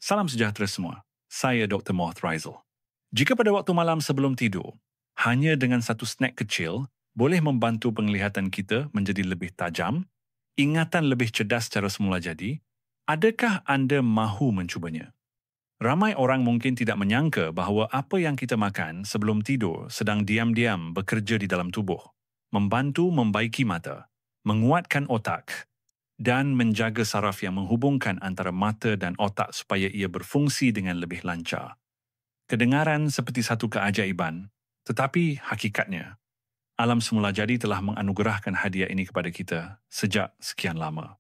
Salam sejahtera semua. Saya Dr. Moth Rizal. Jika pada waktu malam sebelum tidur, hanya dengan satu snack kecil boleh membantu penglihatan kita menjadi lebih tajam, ingatan lebih cerdas secara semula jadi, adakah anda mahu mencubanya? Ramai orang mungkin tidak menyangka bahawa apa yang kita makan sebelum tidur sedang diam-diam bekerja di dalam tubuh, membantu membaiki mata, menguatkan otak, dan menjaga saraf yang menghubungkan antara mata dan otak supaya ia berfungsi dengan lebih lancar. Kedengaran seperti satu keajaiban, tetapi hakikatnya, alam semula jadi telah menganugerahkan hadiah ini kepada kita sejak sekian lama.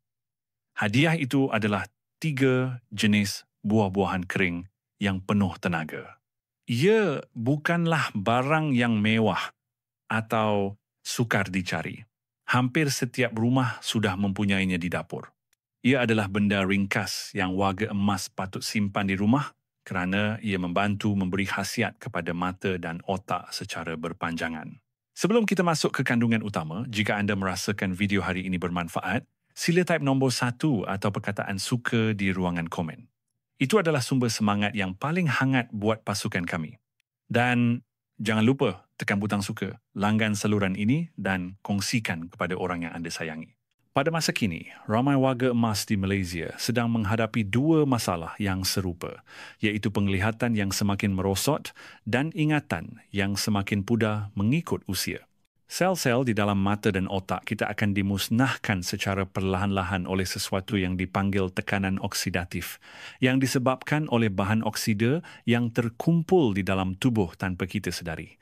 Hadiah itu adalah 3 jenis buah-buahan kering yang penuh tenaga. Ia bukanlah barang yang mewah atau sukar dicari. Hampir setiap rumah sudah mempunyainya di dapur. Ia adalah benda ringkas yang warga emas patut simpan di rumah kerana ia membantu memberi khasiat kepada mata dan otak secara berpanjangan. Sebelum kita masuk ke kandungan utama, jika anda merasakan video hari ini bermanfaat, sila type nombor 1 atau perkataan suka di ruangan komen. Itu adalah sumber semangat yang paling hangat buat pasukan kami. Dan jangan lupa tekan butang suka, langgan saluran ini dan kongsikan kepada orang yang anda sayangi. Pada masa kini, ramai warga emas di Malaysia sedang menghadapi 2 masalah yang serupa, iaitu penglihatan yang semakin merosot dan ingatan yang semakin pudar mengikut usia. Sel-sel di dalam mata dan otak kita akan dimusnahkan secara perlahan-lahan oleh sesuatu yang dipanggil tekanan oksidatif, yang disebabkan oleh bahan oksida yang terkumpul di dalam tubuh tanpa kita sedari.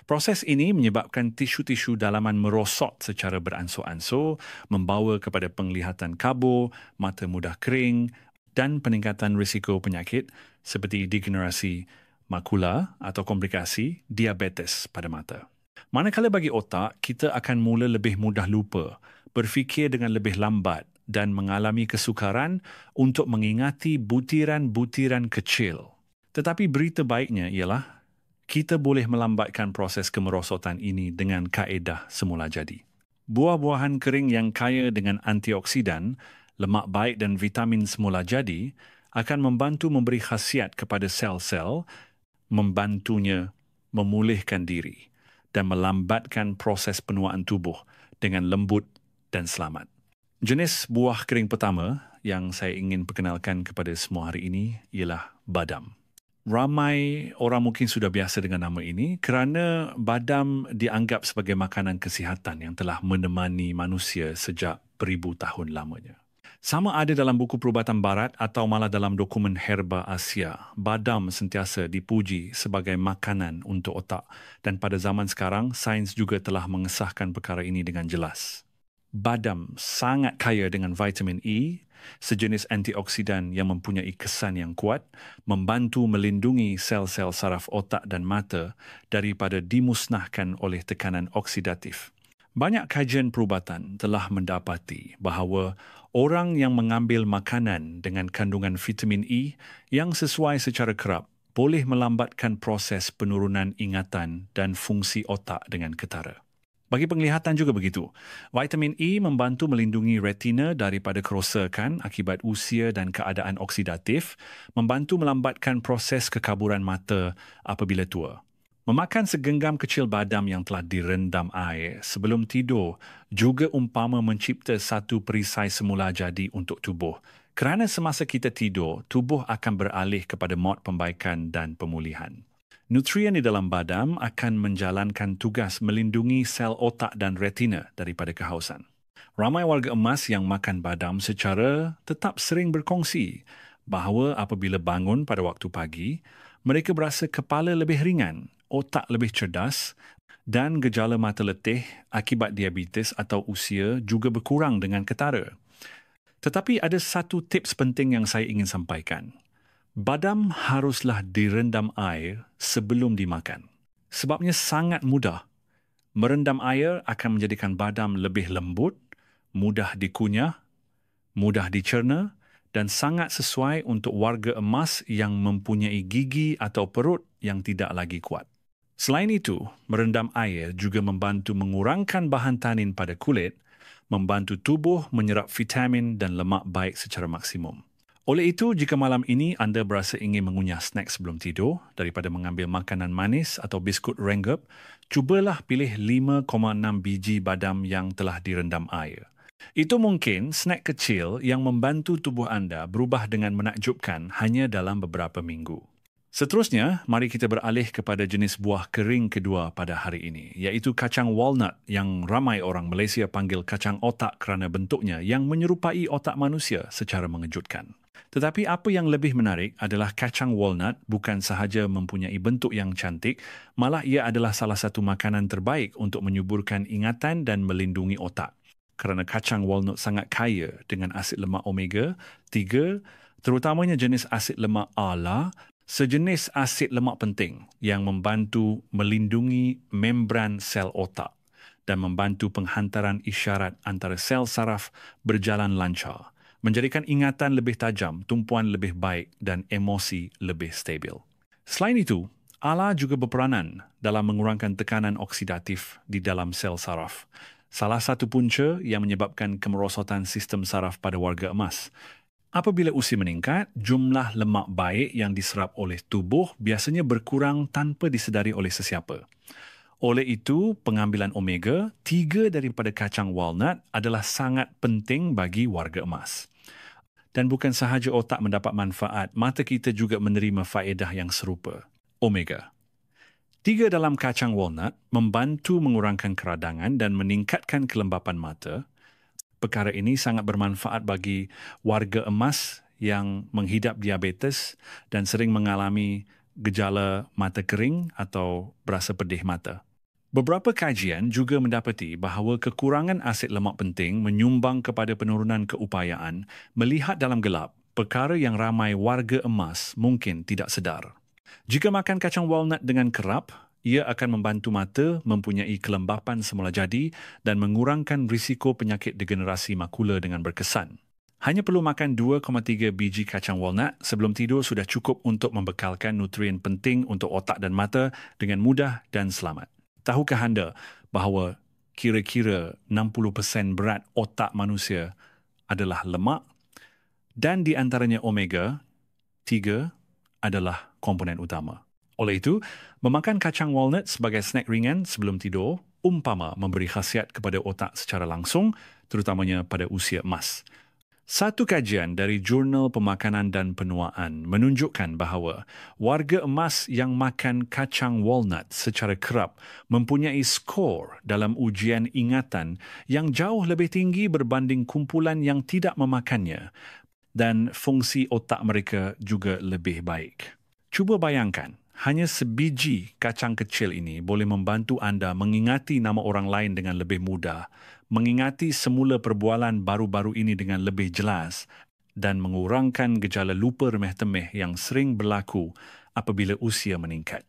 Proses ini menyebabkan tisu-tisu dalaman merosot secara beransur-ansur, membawa kepada penglihatan kabur, mata mudah kering dan peningkatan risiko penyakit seperti degenerasi makula atau komplikasi diabetes pada mata. Manakala bagi otak, kita akan mula lebih mudah lupa, berfikir dengan lebih lambat dan mengalami kesukaran untuk mengingati butiran-butiran kecil. Tetapi berita baiknya ialah kita boleh melambatkan proses kemerosotan ini dengan kaedah semula jadi. Buah-buahan kering yang kaya dengan antioksidan, lemak baik dan vitamin semula jadi akan membantu memberi khasiat kepada sel-sel, membantunya memulihkan diri dan melambatkan proses penuaan tubuh dengan lembut dan selamat. Jenis buah kering pertama yang saya ingin perkenalkan kepada semua hari ini ialah badam. Ramai orang mungkin sudah biasa dengan nama ini kerana badam dianggap sebagai makanan kesihatan yang telah menemani manusia sejak beribu tahun lamanya. Sama ada dalam buku perubatan barat atau malah dalam dokumen herba Asia, badam sentiasa dipuji sebagai makanan untuk otak dan pada zaman sekarang, sains juga telah mengesahkan perkara ini dengan jelas. Badam sangat kaya dengan vitamin E, sejenis antioksidan yang mempunyai kesan yang kuat, membantu melindungi sel-sel saraf otak dan mata daripada dimusnahkan oleh tekanan oksidatif. Banyak kajian perubatan telah mendapati bahawa orang yang mengambil makanan dengan kandungan vitamin E yang sesuai secara kerap boleh melambatkan proses penurunan ingatan dan fungsi otak dengan ketara. Bagi penglihatan juga begitu. Vitamin E membantu melindungi retina daripada kerosakan akibat usia dan keadaan oksidatif, membantu melambatkan proses kekaburan mata apabila tua. Memakan segenggam kecil badam yang telah direndam air sebelum tidur juga umpama mencipta satu perisai semula jadi untuk tubuh. Kerana semasa kita tidur, tubuh akan beralih kepada mod pembaikan dan pemulihan. Nutrien di dalam badam akan menjalankan tugas melindungi sel otak dan retina daripada kehausan. Ramai warga emas yang makan badam secara tetap sering berkongsi bahawa apabila bangun pada waktu pagi, mereka berasa kepala lebih ringan, otak lebih cerdas dan gejala mata letih akibat diabetes atau usia juga berkurang dengan ketara. Tetapi ada satu tips penting yang saya ingin sampaikan. Badam haruslah direndam air sebelum dimakan. Sebabnya sangat mudah. Merendam air akan menjadikan badam lebih lembut, mudah dikunyah, mudah dicerna dan sangat sesuai untuk warga emas yang mempunyai gigi atau perut yang tidak lagi kuat. Selain itu, merendam air juga membantu mengurangkan bahan tanin pada kulit, membantu tubuh menyerap vitamin dan lemak baik secara maksimum. Oleh itu, jika malam ini anda berasa ingin mengunyah snack sebelum tidur daripada mengambil makanan manis atau biskut Renggup, cubalah pilih 5,6 biji badam yang telah direndam air. Itu mungkin snack kecil yang membantu tubuh anda berubah dengan menakjubkan hanya dalam beberapa minggu. Seterusnya, mari kita beralih kepada jenis buah kering kedua pada hari ini, iaitu kacang walnut yang ramai orang Malaysia panggil kacang otak kerana bentuknya yang menyerupai otak manusia secara mengejutkan. Tetapi apa yang lebih menarik adalah kacang walnut bukan sahaja mempunyai bentuk yang cantik, malah ia adalah salah satu makanan terbaik untuk menyuburkan ingatan dan melindungi otak. Kerana kacang walnut sangat kaya dengan asid lemak omega 3, terutamanya jenis asid lemak ALA, sejenis asid lemak penting yang membantu melindungi membran sel otak dan membantu penghantaran isyarat antara sel saraf berjalan lancar, menjadikan ingatan lebih tajam, tumpuan lebih baik dan emosi lebih stabil. Selain itu, ALA juga berperanan dalam mengurangkan tekanan oksidatif di dalam sel saraf. Salah satu punca yang menyebabkan kemerosotan sistem saraf pada warga emas. Apabila usia meningkat, jumlah lemak baik yang diserap oleh tubuh biasanya berkurang tanpa disedari oleh sesiapa. Oleh itu, pengambilan omega 3 daripada kacang walnut adalah sangat penting bagi warga emas. Dan bukan sahaja otak mendapat manfaat, mata kita juga menerima faedah yang serupa. Omega 3 dalam kacang walnut membantu mengurangkan keradangan dan meningkatkan kelembapan mata. Perkara ini sangat bermanfaat bagi warga emas yang menghidap diabetes dan sering mengalami gejala mata kering atau berasa pedih mata. Beberapa kajian juga mendapati bahawa kekurangan asid lemak penting menyumbang kepada penurunan keupayaan melihat dalam gelap, perkara yang ramai warga emas mungkin tidak sedar. Jika makan kacang walnut dengan kerap, ia akan membantu mata mempunyai kelembapan semula jadi dan mengurangkan risiko penyakit degenerasi makula dengan berkesan. Hanya perlu makan 2,3 biji kacang walnut sebelum tidur sudah cukup untuk membekalkan nutrien penting untuk otak dan mata dengan mudah dan selamat. Tahukah anda bahawa kira-kira 60% berat otak manusia adalah lemak dan di antaranya omega 3 adalah komponen utama. Oleh itu, memakan kacang walnut sebagai snack ringan sebelum tidur umpama memberi khasiat kepada otak secara langsung, terutamanya pada usia emas. Satu kajian dari Jurnal Pemakanan dan Penuaan menunjukkan bahawa warga emas yang makan kacang walnut secara kerap mempunyai skor dalam ujian ingatan yang jauh lebih tinggi berbanding kumpulan yang tidak memakannya dan fungsi otak mereka juga lebih baik. Cuba bayangkan, hanya sebiji kacang kecil ini boleh membantu anda mengingati nama orang lain dengan lebih mudah, mengingati semula perbualan baru-baru ini dengan lebih jelas dan mengurangkan gejala lupa remeh-temeh yang sering berlaku apabila usia meningkat.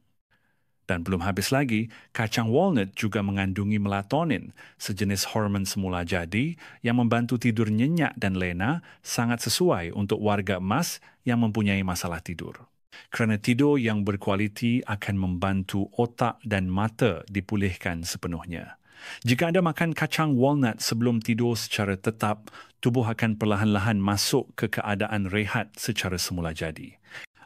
Dan belum habis lagi, kacang walnut juga mengandungi melatonin, sejenis hormon semula jadi yang membantu tidur nyenyak dan lena, sangat sesuai untuk warga emas yang mempunyai masalah tidur. Kerana tidur yang berkualiti akan membantu otak dan mata dipulihkan sepenuhnya. Jika anda makan kacang walnut sebelum tidur secara tetap, tubuh akan perlahan-lahan masuk ke keadaan rehat secara semula jadi.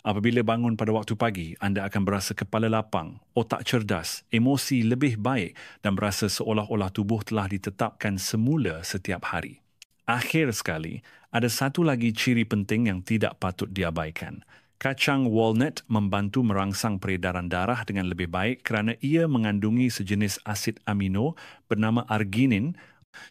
Apabila bangun pada waktu pagi, anda akan berasa kepala lapang, otak cerdas, emosi lebih baik dan berasa seolah-olah tubuh telah ditetapkan semula setiap hari. Akhir sekali, ada satu lagi ciri penting yang tidak patut diabaikan. Kacang walnut membantu merangsang peredaran darah dengan lebih baik kerana ia mengandungi sejenis asid amino bernama arginin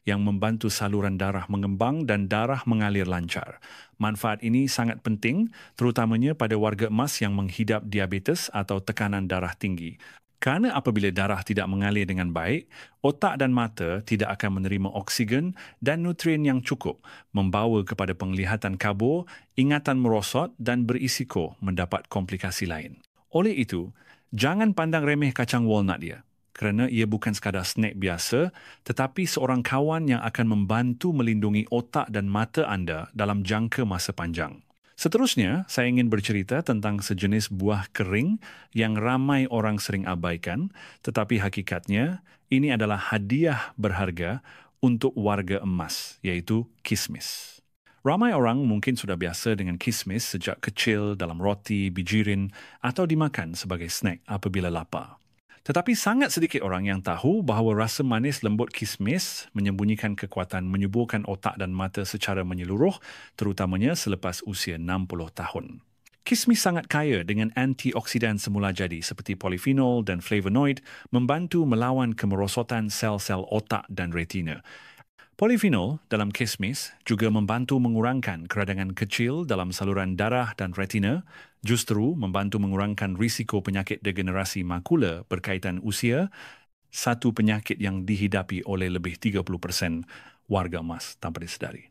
yang membantu saluran darah mengembang dan darah mengalir lancar. Manfaat ini sangat penting terutamanya pada warga emas yang menghidap diabetes atau tekanan darah tinggi. Kerana apabila darah tidak mengalir dengan baik, otak dan mata tidak akan menerima oksigen dan nutrien yang cukup, membawa kepada penglihatan kabur, ingatan merosot dan berisiko mendapat komplikasi lain. Oleh itu, jangan pandang remeh kacang walnut dia, kerana ia bukan sekadar snack biasa, tetapi seorang kawan yang akan membantu melindungi otak dan mata anda dalam jangka masa panjang. Seterusnya, saya ingin bercerita tentang sejenis buah kering yang ramai orang sering abaikan, tetapi hakikatnya ini adalah hadiah berharga untuk warga emas, iaitu kismis. Ramai orang mungkin sudah biasa dengan kismis sejak kecil dalam roti, bijirin atau dimakan sebagai snack apabila lapar. Tetapi sangat sedikit orang yang tahu bahawa rasa manis lembut kismis menyembunyikan kekuatan menyuburkan otak dan mata secara menyeluruh, terutamanya selepas usia 60 tahun. Kismis sangat kaya dengan antioksidan semula jadi seperti polifenol dan flavonoid membantu melawan kemerosotan sel-sel otak dan retina. Polifenol dalam kismis juga membantu mengurangkan keradangan kecil dalam saluran darah dan retina, justru membantu mengurangkan risiko penyakit degenerasi makula berkaitan usia, satu penyakit yang dihidapi oleh lebih 30% warga emas tanpa disedari.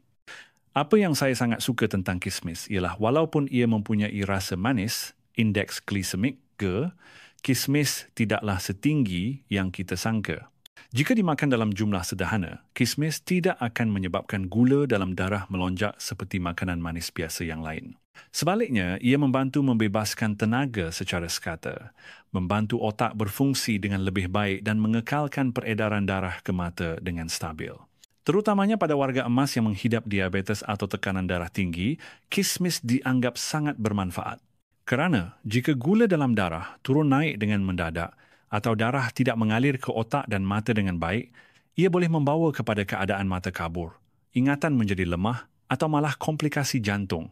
Apa yang saya sangat suka tentang kismis ialah walaupun ia mempunyai rasa manis, indeks glisemik ke, kismis tidaklah setinggi yang kita sangka. Jika dimakan dalam jumlah sederhana, kismis tidak akan menyebabkan gula dalam darah melonjak seperti makanan manis biasa yang lain. Sebaliknya, ia membantu membebaskan tenaga secara sekata, membantu otak berfungsi dengan lebih baik dan mengekalkan peredaran darah ke mata dengan stabil. Terutamanya pada warga emas yang menghidap diabetes atau tekanan darah tinggi, kismis dianggap sangat bermanfaat. Kerana jika gula dalam darah turun naik dengan mendadak, atau darah tidak mengalir ke otak dan mata dengan baik, ia boleh membawa kepada keadaan mata kabur, ingatan menjadi lemah atau malah komplikasi jantung.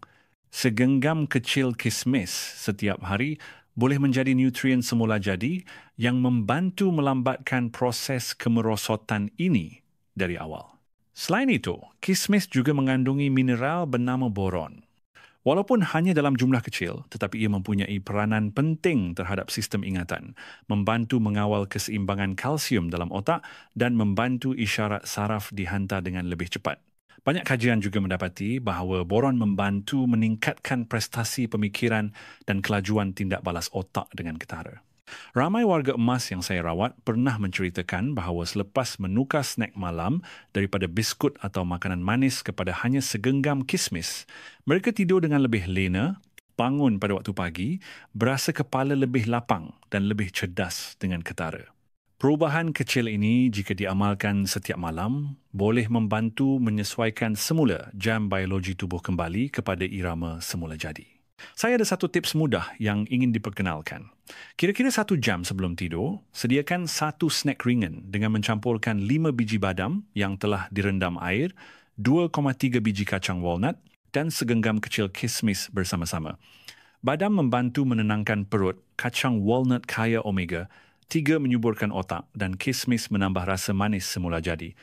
Segenggam kecil kismis setiap hari boleh menjadi nutrien semula jadi yang membantu melambatkan proses kemerosotan ini dari awal. Selain itu, kismis juga mengandungi mineral bernama boron. Walaupun hanya dalam jumlah kecil, tetapi ia mempunyai peranan penting terhadap sistem ingatan, membantu mengawal keseimbangan kalsium dalam otak dan membantu isyarat saraf dihantar dengan lebih cepat. Banyak kajian juga mendapati bahawa boron membantu meningkatkan prestasi pemikiran dan kelajuan tindak balas otak dengan ketara. Ramai warga emas yang saya rawat pernah menceritakan bahawa selepas menukar snack malam daripada biskut atau makanan manis kepada hanya segenggam kismis, mereka tidur dengan lebih lena, bangun pada waktu pagi, berasa kepala lebih lapang dan lebih cerdas dengan ketara. Perubahan kecil ini jika diamalkan setiap malam boleh membantu menyesuaikan semula jam biologi tubuh kembali kepada irama semula jadi. Saya ada satu tips mudah yang ingin diperkenalkan. Kira-kira 1 jam sebelum tidur, sediakan satu snack ringan dengan mencampurkan 5 biji badam yang telah direndam air, 2,3 biji kacang walnut dan segenggam kecil kismis bersama-sama. Badam membantu menenangkan perut, kacang walnut kaya omega, 3 menyuburkan otak dan kismis menambah rasa manis semula jadi.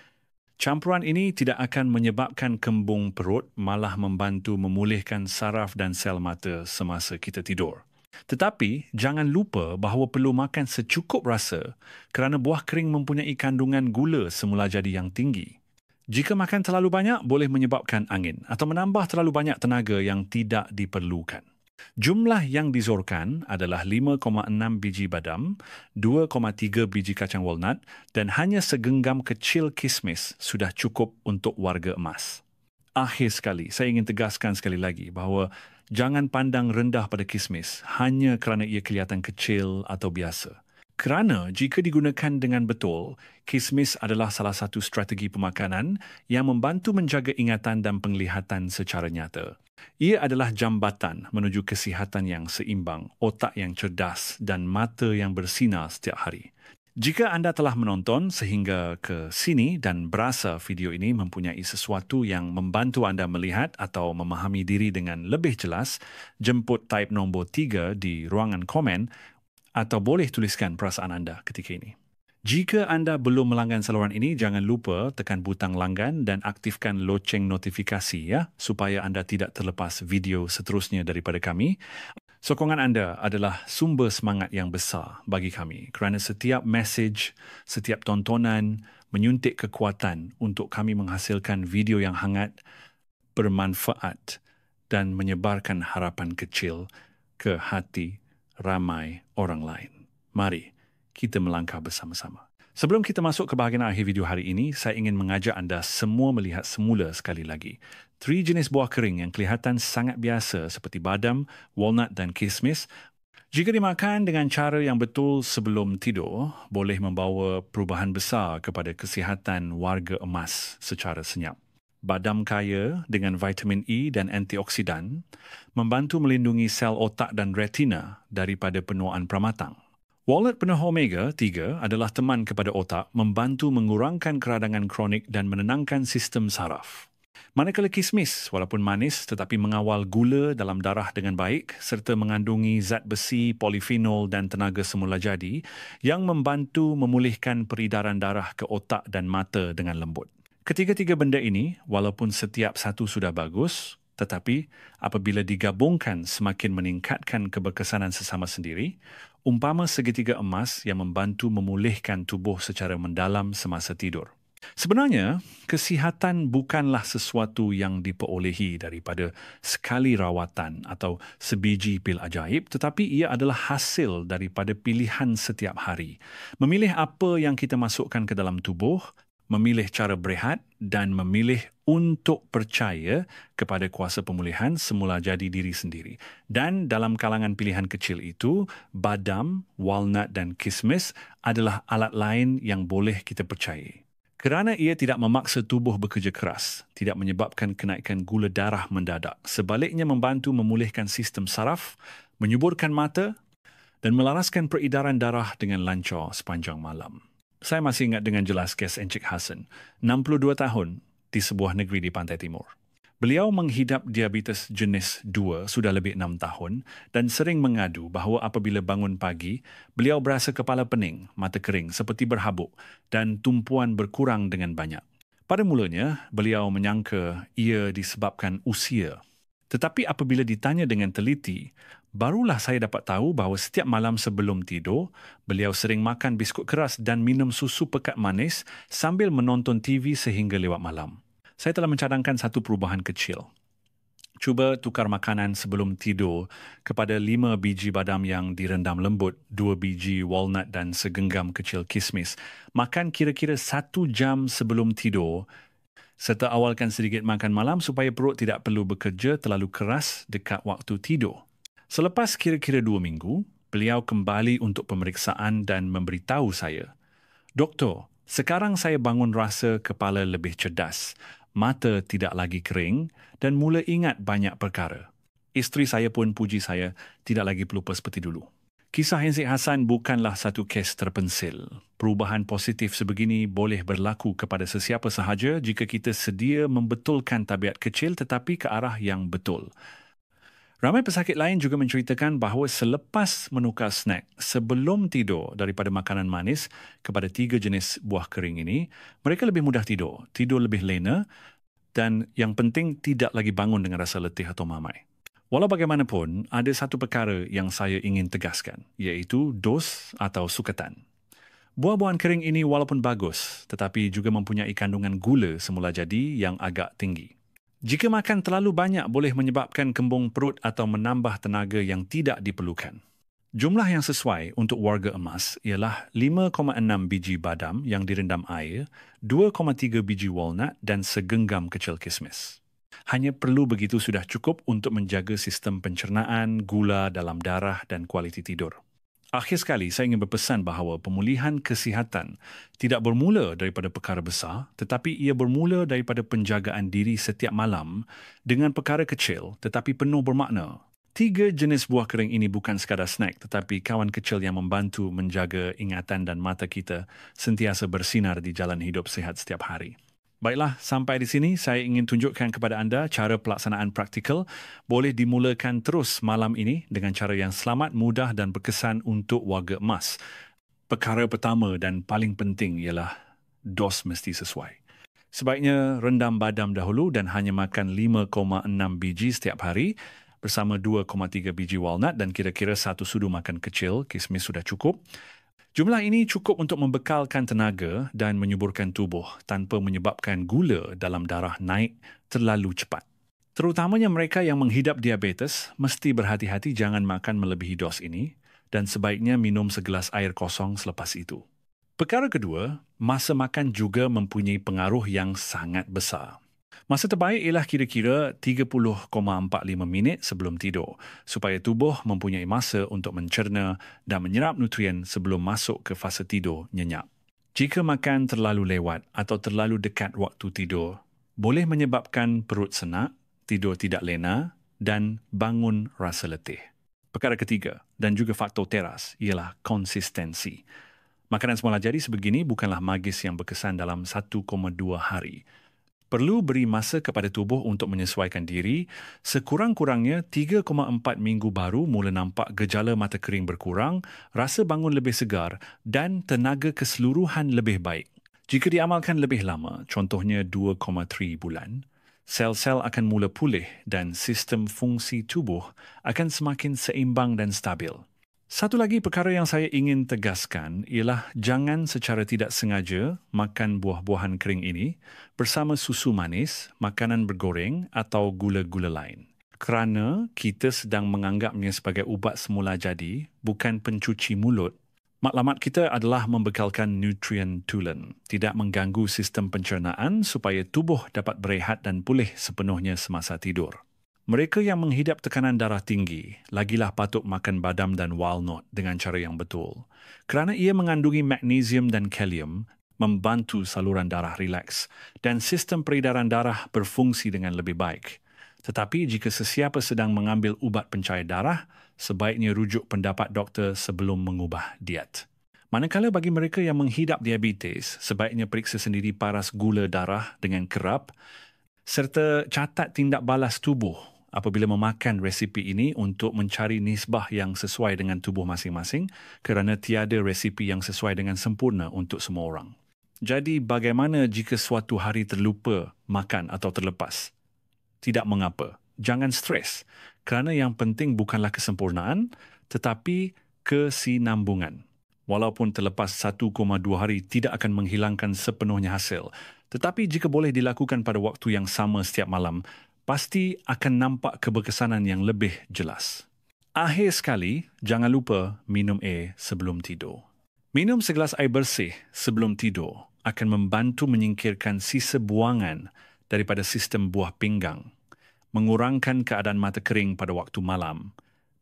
Campuran ini tidak akan menyebabkan kembung perut, malah membantu memulihkan saraf dan sel mata semasa kita tidur. Tetapi, jangan lupa bahawa perlu makan secukup rasa kerana buah kering mempunyai kandungan gula semula jadi yang tinggi. Jika makan terlalu banyak, boleh menyebabkan angin atau menambah terlalu banyak tenaga yang tidak diperlukan. Jumlah yang dizorkan adalah 5,6 biji badam, 2,3 biji kacang walnut dan hanya segenggam kecil kismis sudah cukup untuk warga emas. Akhir sekali, saya ingin tegaskan sekali lagi bahawa jangan pandang rendah pada kismis hanya kerana ia kelihatan kecil atau biasa. Kerana jika digunakan dengan betul, kismis adalah salah satu strategi pemakanan yang membantu menjaga ingatan dan penglihatan secara nyata. Ia adalah jambatan menuju kesihatan yang seimbang, otak yang cerdas dan mata yang bersinar setiap hari. Jika anda telah menonton sehingga ke sini dan berasa video ini mempunyai sesuatu yang membantu anda melihat atau memahami diri dengan lebih jelas, jemput type nombor 3 di ruangan komen atau boleh tuliskan perasaan anda ketika ini. Jika anda belum melanggan saluran ini, jangan lupa tekan butang langgan dan aktifkan loceng notifikasi ya, supaya anda tidak terlepas video seterusnya daripada kami. Sokongan anda adalah sumber semangat yang besar bagi kami kerana setiap mesej, setiap tontonan menyuntik kekuatan untuk kami menghasilkan video yang hangat, bermanfaat dan menyebarkan harapan kecil ke hati ramai orang lain. Mari kita melangkah bersama-sama. Sebelum kita masuk ke bahagian akhir video hari ini, saya ingin mengajak anda semua melihat semula sekali lagi 3 jenis buah kering yang kelihatan sangat biasa seperti badam, walnut dan kismis. Jika dimakan dengan cara yang betul sebelum tidur, boleh membawa perubahan besar kepada kesihatan warga emas secara senyap. badam kaya dengan vitamin E dan antioksidan, membantu melindungi sel otak dan retina daripada penuaan pramatang. Walnut penuh omega-3 adalah teman kepada otak, membantu mengurangkan keradangan kronik dan menenangkan sistem saraf. Manakala kismis, walaupun manis tetapi mengawal gula dalam darah dengan baik serta mengandungi zat besi, polifenol dan tenaga semula jadi yang membantu memulihkan peredaran darah ke otak dan mata dengan lembut. Ketiga-tiga benda ini, walaupun setiap satu sudah bagus, tetapi apabila digabungkan semakin meningkatkan keberkesanan sesama sendiri, umpama segitiga emas yang membantu memulihkan tubuh secara mendalam semasa tidur. Sebenarnya, kesihatan bukanlah sesuatu yang diperolehi daripada sekali rawatan atau sebiji pil ajaib, tetapi ia adalah hasil daripada pilihan setiap hari. Memilih apa yang kita masukkan ke dalam tubuh, memilih cara berehat dan memilih untuk percaya kepada kuasa pemulihan semula jadi diri sendiri. Dan dalam kalangan pilihan kecil itu, badam, walnut dan kismis adalah alat lain yang boleh kita percayai. Kerana ia tidak memaksa tubuh bekerja keras, tidak menyebabkan kenaikan gula darah mendadak. Sebaliknya membantu memulihkan sistem saraf, menyuburkan mata dan melaraskan peredaran darah dengan lancar sepanjang malam. Saya masih ingat dengan jelas kes Encik Hassan, 62 tahun, di sebuah negeri di Pantai Timur. Beliau menghidap diabetes jenis 2 sudah lebih 6 tahun dan sering mengadu bahawa apabila bangun pagi, beliau berasa kepala pening, mata kering seperti berhabuk dan tumpuan berkurang dengan banyak. Pada mulanya, beliau menyangka ia disebabkan usia. Tetapi apabila ditanya dengan teliti, barulah saya dapat tahu bahawa setiap malam sebelum tidur, beliau sering makan biskut keras dan minum susu pekat manis sambil menonton TV sehingga lewat malam. Saya telah mencadangkan satu perubahan kecil. Cuba tukar makanan sebelum tidur kepada 5 biji badam yang direndam lembut, 2 biji walnut dan segenggam kecil kismis. Makan kira-kira 1 jam sebelum tidur serta awalkan sedikit makan malam supaya perut tidak perlu bekerja terlalu keras dekat waktu tidur. Selepas kira-kira 2 minggu, beliau kembali untuk pemeriksaan dan memberitahu saya, "Doktor, sekarang saya bangun rasa kepala lebih cerdas. Mata tidak lagi kering dan mula ingat banyak perkara. Isteri saya pun puji saya tidak lagi pelupa seperti dulu." Kisah Encik Hassan bukanlah satu kes terpensil. Perubahan positif sebegini boleh berlaku kepada sesiapa sahaja jika kita sedia membetulkan tabiat kecil tetapi ke arah yang betul. Ramai pesakit lain juga menceritakan bahawa selepas menukar snack sebelum tidur daripada makanan manis kepada 3 jenis buah kering ini, mereka lebih mudah tidur, tidur lebih lena dan yang penting tidak lagi bangun dengan rasa letih atau mamai. Walau bagaimanapun, ada satu perkara yang saya ingin tegaskan, iaitu dos atau sukatan. Buah-buahan kering ini walaupun bagus, tetapi juga mempunyai kandungan gula semula jadi yang agak tinggi. Jika makan terlalu banyak boleh menyebabkan kembung perut atau menambah tenaga yang tidak diperlukan. Jumlah yang sesuai untuk warga emas ialah 5,6 biji badam yang direndam air, 2,3 biji walnut dan segenggam kecil kismis. Hanya perlu begitu sudah cukup untuk menjaga sistem pencernaan, gula dalam darah dan kualiti tidur. Akhir sekali, saya ingin berpesan bahawa pemulihan kesihatan tidak bermula daripada perkara besar, tetapi ia bermula daripada penjagaan diri setiap malam dengan perkara kecil tetapi penuh bermakna. 3 jenis buah kering ini bukan sekadar snack, tetapi kawan kecil yang membantu menjaga ingatan dan mata kita sentiasa bersinar di jalan hidup sihat setiap hari. Baiklah, sampai di sini saya ingin tunjukkan kepada anda cara pelaksanaan praktikal boleh dimulakan terus malam ini dengan cara yang selamat, mudah dan berkesan untuk warga emas. Perkara pertama dan paling penting ialah dos mesti sesuai. Sebaiknya rendam badam dahulu dan hanya makan 5,6 biji setiap hari bersama 2,3 biji walnut dan kira-kira 1 sudu makan kecil kismis sudah cukup. Jumlah ini cukup untuk membekalkan tenaga dan menyuburkan tubuh tanpa menyebabkan gula dalam darah naik terlalu cepat. Terutamanya mereka yang menghidap diabetes mesti berhati-hati jangan makan melebihi dos ini dan sebaiknya minum segelas air kosong selepas itu. Perkara kedua, masa makan juga mempunyai pengaruh yang sangat besar. Masa terbaik ialah kira-kira 30,45 minit sebelum tidur supaya tubuh mempunyai masa untuk mencerna dan menyerap nutrien sebelum masuk ke fasa tidur nyenyak. Jika makan terlalu lewat atau terlalu dekat waktu tidur, boleh menyebabkan perut senak, tidur tidak lena dan bangun rasa letih. Perkara ketiga dan juga faktor teras ialah konsistensi. Makanan semula jadi sebegini bukanlah magis yang berkesan dalam 1,2 hari. Perlu beri masa kepada tubuh untuk menyesuaikan diri. Sekurang-kurangnya 3,4 minggu baru mula nampak gejala mata kering berkurang, rasa bangun lebih segar dan tenaga keseluruhan lebih baik. Jika diamalkan lebih lama, contohnya 2,3 bulan, sel-sel akan mula pulih dan sistem fungsi tubuh akan semakin seimbang dan stabil. Satu lagi perkara yang saya ingin tegaskan ialah jangan secara tidak sengaja makan buah-buahan kering ini bersama susu manis, makanan bergoreng atau gula-gula lain. Kerana kita sedang menganggapnya sebagai ubat semula jadi, bukan pencuci mulut, matlamat kita adalah membekalkan nutrien tulen, tidak mengganggu sistem pencernaan supaya tubuh dapat berehat dan pulih sepenuhnya semasa tidur. Mereka yang menghidap tekanan darah tinggi, lagilah patut makan badam dan walnut dengan cara yang betul. Kerana ia mengandungi magnesium dan kalium, membantu saluran darah rileks dan sistem peredaran darah berfungsi dengan lebih baik. Tetapi jika sesiapa sedang mengambil ubat pencair darah, sebaiknya rujuk pendapat doktor sebelum mengubah diet. Manakala bagi mereka yang menghidap diabetes, sebaiknya periksa sendiri paras gula darah dengan kerap serta catat tindak balas tubuh apabila memakan resipi ini untuk mencari nisbah yang sesuai dengan tubuh masing-masing kerana tiada resipi yang sesuai dengan sempurna untuk semua orang. Jadi bagaimana jika suatu hari terlupa makan atau terlepas? Tidak mengapa. Jangan stres kerana yang penting bukanlah kesempurnaan tetapi kesinambungan. Walaupun terlepas 1,2 hari tidak akan menghilangkan sepenuhnya hasil. Tetapi jika boleh dilakukan pada waktu yang sama setiap malam, pasti akan nampak keberkesanan yang lebih jelas. Akhir sekali, jangan lupa minum air sebelum tidur. Minum segelas air bersih sebelum tidur akan membantu menyingkirkan sisa buangan daripada sistem buah pinggang, mengurangkan keadaan mata kering pada waktu malam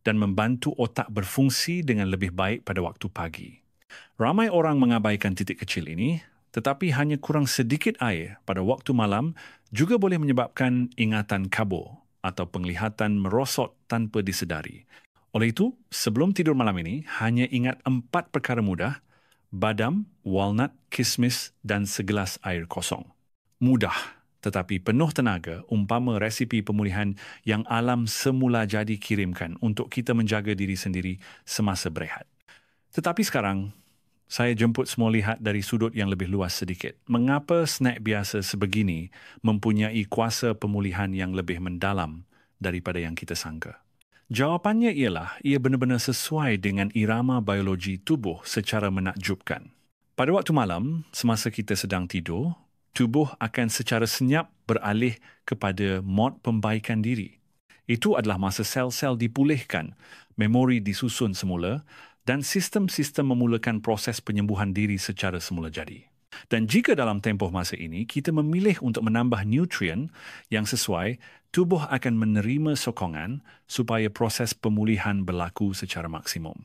dan membantu otak berfungsi dengan lebih baik pada waktu pagi. Ramai orang mengabaikan titik kecil ini, tetapi hanya kurang sedikit air pada waktu malam juga boleh menyebabkan ingatan kabur atau penglihatan merosot tanpa disedari. Oleh itu, sebelum tidur malam ini, hanya ingat 4 perkara mudah: badam, walnut, kismis dan segelas air kosong. Mudah, tetapi penuh tenaga umpama resipi pemulihan yang alam semula jadi kirimkan untuk kita menjaga diri sendiri semasa berehat. Tetapi sekarang, saya jemput semua lihat dari sudut yang lebih luas sedikit. Mengapa snack biasa sebegini mempunyai kuasa pemulihan yang lebih mendalam daripada yang kita sangka? Jawapannya ialah ia benar-benar sesuai dengan irama biologi tubuh secara menakjubkan. Pada waktu malam, semasa kita sedang tidur, tubuh akan secara senyap beralih kepada mod pembaikan diri. Itu adalah masa sel-sel dipulihkan, memori disusun semula, dan sistem-sistem memulakan proses penyembuhan diri secara semula jadi. Dan jika dalam tempoh masa ini kita memilih untuk menambah nutrien yang sesuai, tubuh akan menerima sokongan supaya proses pemulihan berlaku secara maksimum.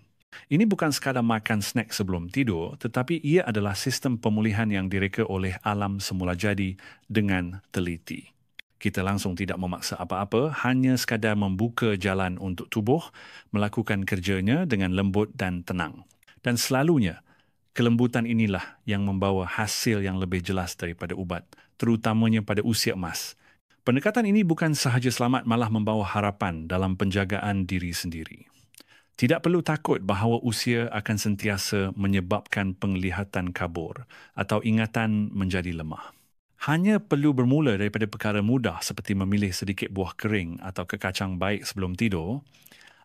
Ini bukan sekadar makan snack sebelum tidur, tetapi ia adalah sistem pemulihan yang direka oleh alam semula jadi dengan teliti. Kita langsung tidak memaksa apa-apa, hanya sekadar membuka jalan untuk tubuh melakukan kerjanya dengan lembut dan tenang. Dan selalunya, kelembutan inilah yang membawa hasil yang lebih jelas daripada ubat, terutamanya pada usia emas. Pendekatan ini bukan sahaja selamat, malah membawa harapan dalam penjagaan diri sendiri. Tidak perlu takut bahawa usia akan sentiasa menyebabkan penglihatan kabur atau ingatan menjadi lemah. Hanya perlu bermula daripada perkara mudah seperti memilih sedikit buah kering atau kekacang baik sebelum tidur,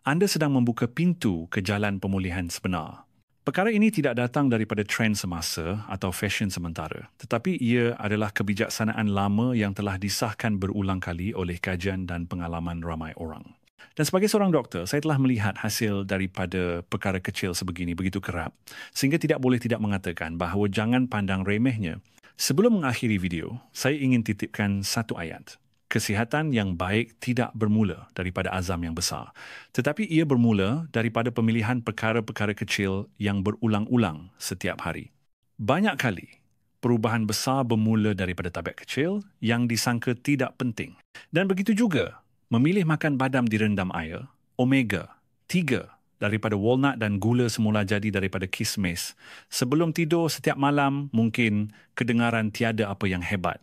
anda sedang membuka pintu ke jalan pemulihan sebenar. Perkara ini tidak datang daripada trend semasa atau fashion sementara, tetapi ia adalah kebijaksanaan lama yang telah disahkan berulang kali oleh kajian dan pengalaman ramai orang. Dan sebagai seorang doktor, saya telah melihat hasil daripada perkara kecil sebegini begitu kerap, sehingga tidak boleh tidak mengatakan bahawa jangan pandang remehnya. Sebelum mengakhiri video, saya ingin titipkan satu ayat. Kesihatan yang baik tidak bermula daripada azam yang besar, tetapi ia bermula daripada pemilihan perkara-perkara kecil yang berulang-ulang setiap hari. Banyak kali, perubahan besar bermula daripada tabiat kecil yang disangka tidak penting. Dan begitu juga, memilih makan badam direndam air, omega 3 daripada walnut dan gula semula jadi daripada kismis. Sebelum tidur setiap malam, mungkin kedengaran tiada apa yang hebat.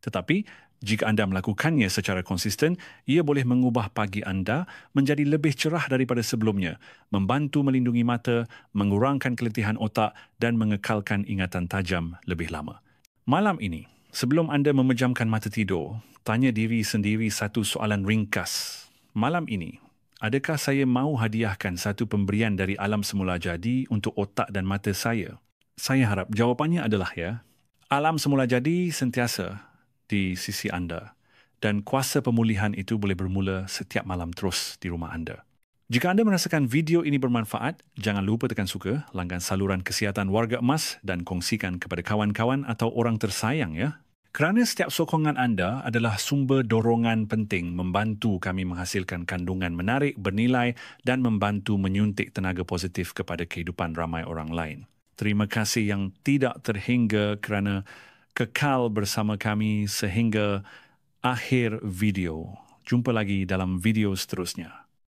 Tetapi, jika anda melakukannya secara konsisten, ia boleh mengubah pagi anda menjadi lebih cerah daripada sebelumnya, membantu melindungi mata, mengurangkan keletihan otak dan mengekalkan ingatan tajam lebih lama. Malam ini, sebelum anda memejamkan mata tidur, tanya diri sendiri satu soalan ringkas. Malam ini, adakah saya mahu hadiahkan satu pemberian dari alam semula jadi untuk otak dan mata saya? Saya harap jawapannya adalah ya. Alam semula jadi sentiasa di sisi anda dan kuasa pemulihan itu boleh bermula setiap malam terus di rumah anda. Jika anda merasakan video ini bermanfaat, jangan lupa tekan suka, langgan saluran Kesihatan Warga Emas dan kongsikan kepada kawan-kawan atau orang tersayang ya. Kerana setiap sokongan anda adalah sumber dorongan penting membantu kami menghasilkan kandungan menarik, bernilai dan membantu menyuntik tenaga positif kepada kehidupan ramai orang lain. Terima kasih yang tidak terhingga kerana kekal bersama kami sehingga akhir video. Jumpa lagi dalam video seterusnya.